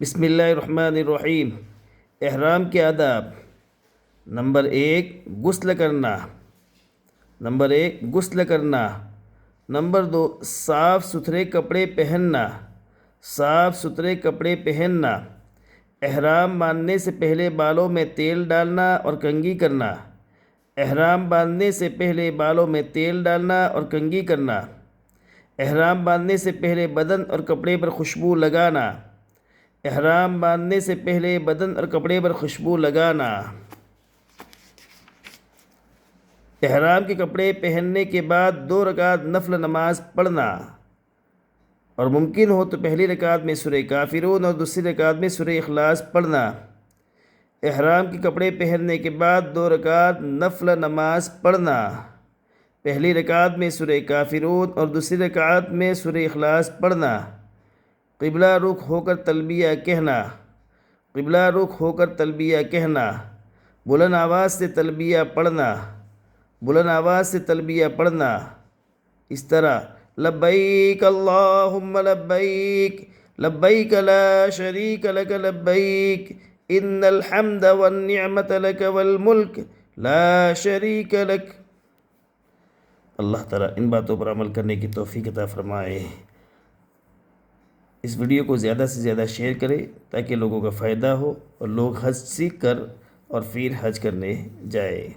بسم اللہ الرحمن الرحیم۔ احرام کے آداب۔ نمبر 1 غسل کرنا۔ نمبر 2 صاف ستھرے کپڑے پہننا۔ احرام باندھنے سے پہلے بالوں میں تیل ڈالنا اور کنگھی کرنا۔ احرام باندھنے سے پہلے بدن اور کپڑے پر خوشبو لگانا۔ احرام کے کپڑے پہننے کے بعد 2 رکعت نفل نماز پڑھنا، اور ممکن ہو تو پہلی رکعت میں سورہ کافرون اور دوسری رکعت میں سورہ اخلاص پڑھنا۔ احرام کے کپڑے پہننے کے بعد 2 رکعت نفل نماز پڑھنا، پہلی رکعت میں سورہ کافرون اور دوسری رکعت میں سورہ اخلاص پڑھنا۔ قبلہ رخ ہو کر تلبیہ کہنا، بلند آواز سے تلبیہ پڑھنا، اس طرح لبیک اللہم لبیک، لبیک لا شریک لک لبیک، ان الحمد والنعمت لک والملک لا شریک لک۔ اللہ تعالیٰ ان باتوں پر عمل کرنے کی توفیق عطا فرمائے۔ اس ویڈیو کو زیادہ سے زیادہ شیئر کریں تاکہ لوگوں کا فائدہ ہو اور لوگ حج سیکھ کر اور پھر حج کرنے جائیں۔